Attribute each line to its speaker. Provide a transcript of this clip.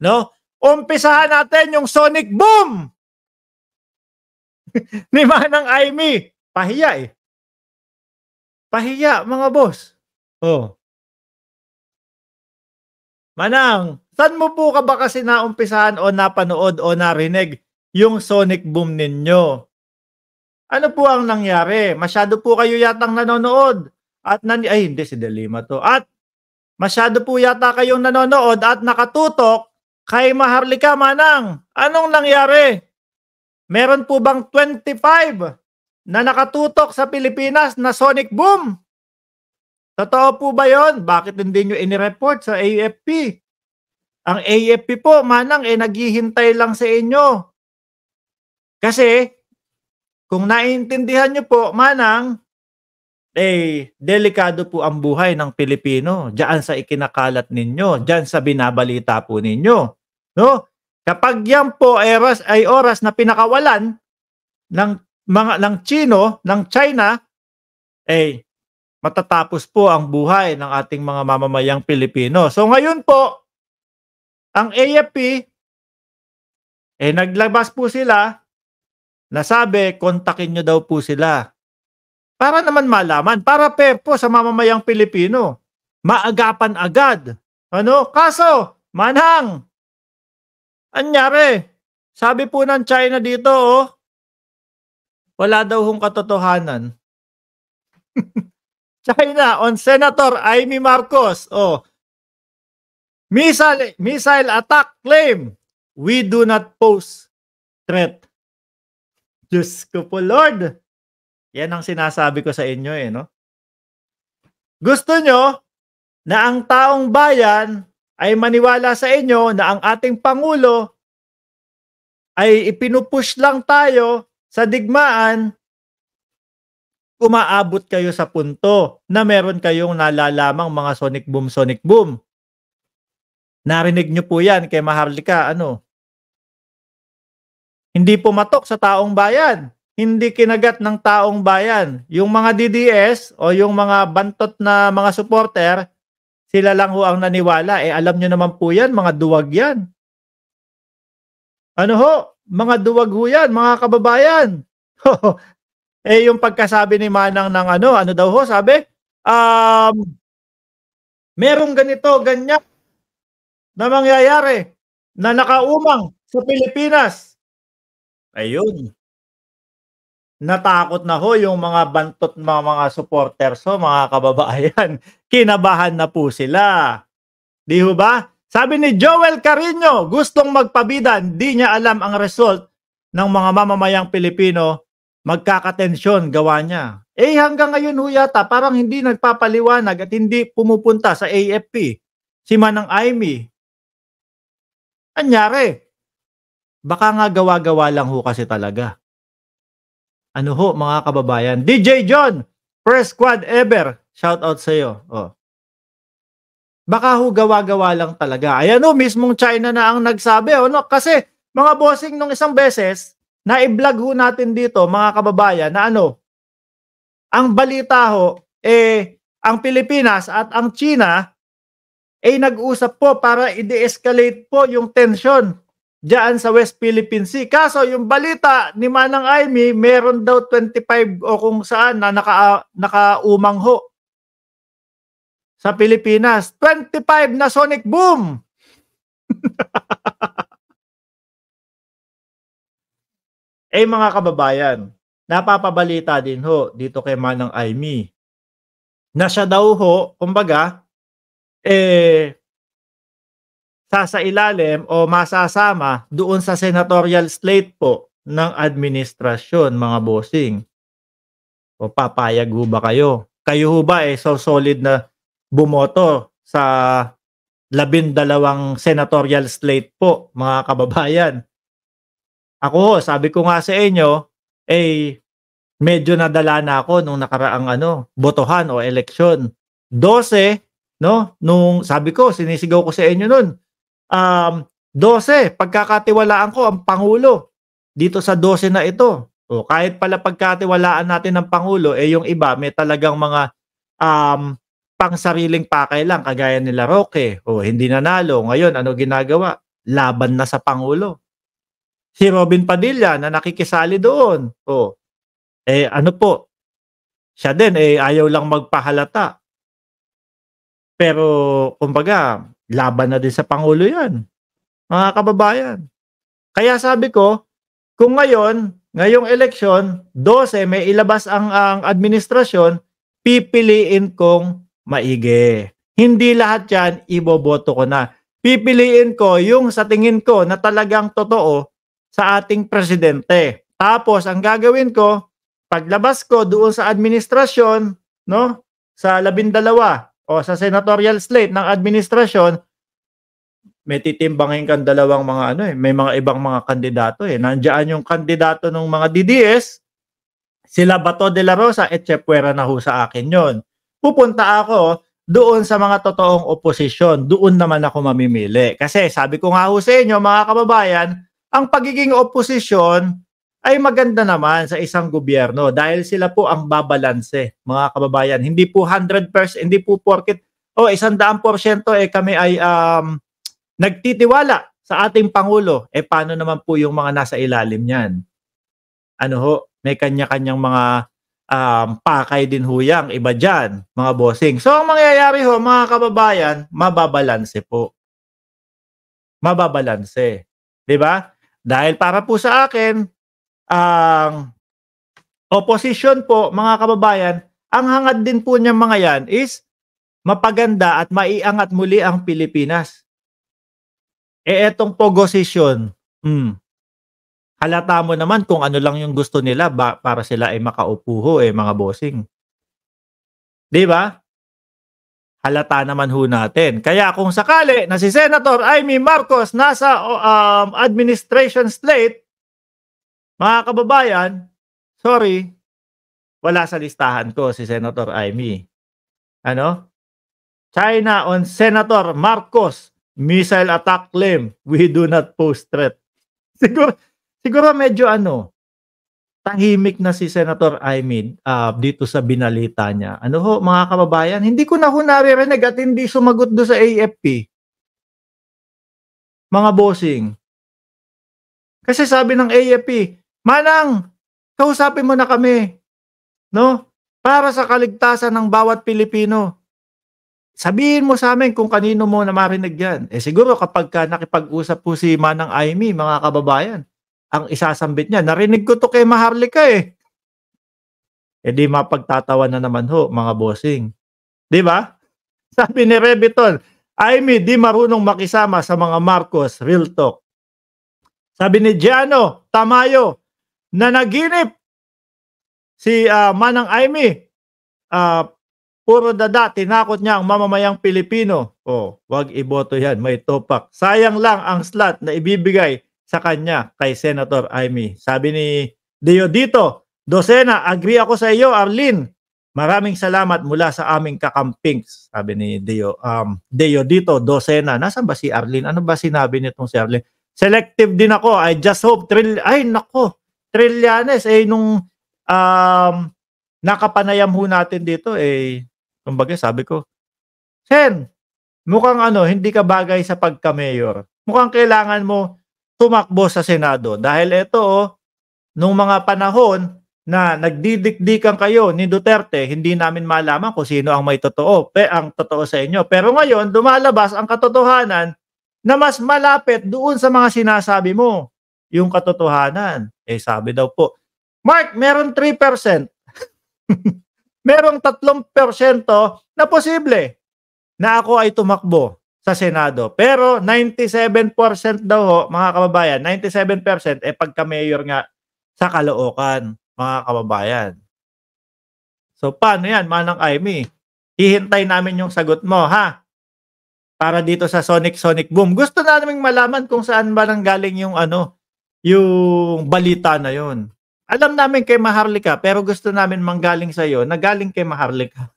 Speaker 1: no? Umpisahan natin yung sonic boom ni Manang Aimee. Pahiya eh. Pahiya mga boss. Oh. Manang, saan mo po ka ba kasi naumpisahan o napanood o narinig yung sonic boom ninyo? Ano po ang nangyari? Masyado po kayo yatang nanonood at ay hindi si Delima to. At masyado po yata kayong nanonood at nakatutok kay Maharlika Manang. Anong nangyari? Meron po bang 25 na nakatutok sa Pilipinas na sonic boom? Totoo po ba yon? Bakit hindi nyo inireport sa AFP? Ang AFP po, Manang, naghihintay lang sa inyo. Kasi, kung naiintindihan nyo po, Manang, delikado po ang buhay ng Pilipino. Diyan sa ikinakalat ninyo, diyan sa binabalita po ninyo. No? Kapag yan po ay oras na pinakawalan ng Chino, ng China, matatapos po ang buhay ng ating mga mamamayang Pilipino. So ngayon po, ang AFP, naglabas po sila na sabi, kontakin nyo daw po sila. Para naman malaman, para fair po sa mamamayang Pilipino. Maagapan agad. Ano? Kaso, Manang, anyari, sabi po ng China dito, wala daw hong katotohanan. China on Senator Amy Marcos. Missile attack claim. We do not pose threat. Diyos ko po, Lord. Yan ang sinasabi ko sa inyo no? Gusto nyo na ang taong bayan ay maniwala sa inyo na ang ating Pangulo ay ipinupush lang tayo sa digmaan, umaabot kayo sa punto na meron kayong nalalamang mga sonic boom. Narinig nyo po yan kay Maharlika, Hindi pumatok sa taong bayan. Hindi kinagat ng taong bayan. Yung mga DDS o yung mga bantot na mga supporter, sila lang ho ang naniwala. Alam nyo naman po yan, mga duwag yan. Mga duwag ho yan, mga kababayan. Yung pagkasabi ni Manang ng ano daw ho, sabi, merong ganito, ganyan na mangyayari na nakaumang sa Pilipinas. Ayun. Natakot na ho yung mga bantot mga supporters mga kababayan. Kinabahan na po sila. Di ho ba? Sabi ni Joel Carino, gustong magpabidan, di niya alam ang result ng mga mamamayang Pilipino, magkakatensyon gawa niya. Hanggang ngayon ho yata, parang hindi nagpapaliwanag at hindi pumupunta sa AFP. Si Manang Aimee. Anyari? Baka nga gawa-gawa lang ho kasi talaga. Mga kababayan? DJ John, first squad ever. Shout out sa iyo. Baka ho gawa-gawa lang talaga. Ayan mismong China na ang nagsabi. Kasi mga bossing nung isang beses, na-i-vlog ho natin dito, mga kababayan, na ang balita ho, ang Pilipinas at ang China, nag-usap po para i-de-escalate po yung tension diyan sa West Philippine Sea. Kaso yung balita ni Manang Aimee, meron daw 25 o kung saan na nakaumang ho sa Pilipinas. 25 na sonic boom! Mga kababayan, napapabalita din ho dito kay Manang Aimee na siya daw ho, kumbaga, sasailalim o masasama doon sa senatorial slate po ng administrasyon, mga bossing. O papayag ho ba kayo? Kayo ho ba so solid na bumoto sa 12 senatorial slate po, mga kababayan? Ako, sabi ko nga sa inyo, medyo nadala na ako nung nakaraang botohan o eleksyon. 12, nung sabi ko, sinisigaw ko sa inyo nun, 12, pagkakatiwalaan ko ang Pangulo dito sa 12 na ito. Kahit pala pagkatiwalaan natin ng Pangulo, yung iba may talagang mga pang sariling pakay lang, kagaya nila Roque. Hindi nanalo. Ngayon, ano ginagawa? laban na sa Pangulo. Si Robin Padilla na nakikisali doon, oh, ano po, siya din, ayaw lang magpahalata. Pero kumbaga laban na din sa Pangulo 'yan, mga kababayan. Kaya sabi ko, kung ngayong eleksyon, 12 may ilabas ang administrasyon, pipiliin kong maigi. Hindi lahat 'yan iboboto ko na. Pipiliin ko yung sa tingin ko na talagang totoo sa ating presidente. Tapos ang gagawin ko, paglabas ko doon sa administrasyon, no, sa 12 o sa senatorial slate ng administrasyon, may titimbangin kang dalawang mga may mga ibang mga kandidato, Nandiyan yung kandidato ng mga DDS, sila Bato de la Rosa et Chepwera na ho sa akin yon. Pupunta ako doon sa mga totoong oposisyon, doon naman ako mamimili. Kasi sabi ko nga ho sa inyo mga kababayan, ang pagiging oposisyon ay maganda naman sa isang gobyerno dahil sila po ang babalanse, mga kababayan. Hindi po 100%, hindi po porket 100% kami ay nagtitiwala sa ating Pangulo, paano naman po yung mga nasa ilalim niyan? Ano ho, may kanya-kanyang mga pakay din ho yang iba dyan, mga bossing. So ang mangyayari ho, mga kababayan, mababalanse po. Mababalanse. 'Di ba? Dahil para po sa akin, ang opposition po, mga kababayan, ang hangad din po niyang mga yan is mapaganda at maiangat muli ang Pilipinas. Etong posisyon, halata mo naman kung ano lang yung gusto nila para sila ay makaupo ho, mga bossing. 'Di ba? Halata naman ho natin. Kaya kung sakali na si Senator Amy Marcos nasa administration slate, mga kababayan, sorry, wala sa listahan ko si Senator Amy. China on Senator Marcos missile attack claim, we do not pose threat. Siguro medyo tahimik na si Senator Amy dito sa binalita niya. Mga kababayan, hindi ko na ho naririnig at hindi sumagot do sa AFP. Mga bossing. Kasi sabi ng AFP, Manang, kausapin mo na kami, no? Para sa kaligtasan ng bawat Pilipino. Sabihin mo sa amin kung kanino mo na marinig yan. Siguro kapag nakipag-usap po si Manang Amy, mga kababayan, ang isasambit niya, narinig ko to kay Maharlika di mapagtatawa na naman ho, mga bossing. Di ba? Sabi ni Rebiton, Amy di marunong makisama sa mga Marcos, real talk. Sabi ni Giano Tamayo, na naginip si Manang Amy, puro dada, tinakot niya ang mamamayang Pilipino. Wag iboto yan, may topak. Sayang lang ang slot na ibibigay sa kanya kay Senator Amy. Sabi ni Deodito Docena, agree ako sa iyo, Arlene. Maraming salamat mula sa aming kakampings. Sabi ni Deodito Docena. Nasaan ba si Arlene? Ano ba sinabi nitong si Arlene? Selective din ako. I just hope Trillanes nung nakapanayam ho natin dito kumbaga sabi ko, Sen, mukhang hindi ka bagay sa pagka-mayor. Mukhang kailangan mo tumakbo sa Senado dahil ito nung mga panahon na nagdidikdikan kayo ni Duterte, hindi namin malaman kung sino ang may totoo, ang totoo sa inyo. Pero ngayon, lumalabas ang katotohanan na mas malapit doon sa mga sinasabi mo, yung katotohanan. Sabi daw po, Mark, meron 3%. Merong 3% na posible na ako ay tumakbo sa Senado. Pero 97% daw ho, mga kababayan, 97% pagka-mayor nga sa Caloocan, mga kababayan. So paano yan, Manang Amy? Hihintay namin yung sagot mo, ha? Para dito sa Sonic Boom. Gusto namin malaman kung saan ba nanggaling yung yung balita na yon. Alam namin kay Maharlika, pero gusto namin manggaling sa iyo na galing kay Maharlika.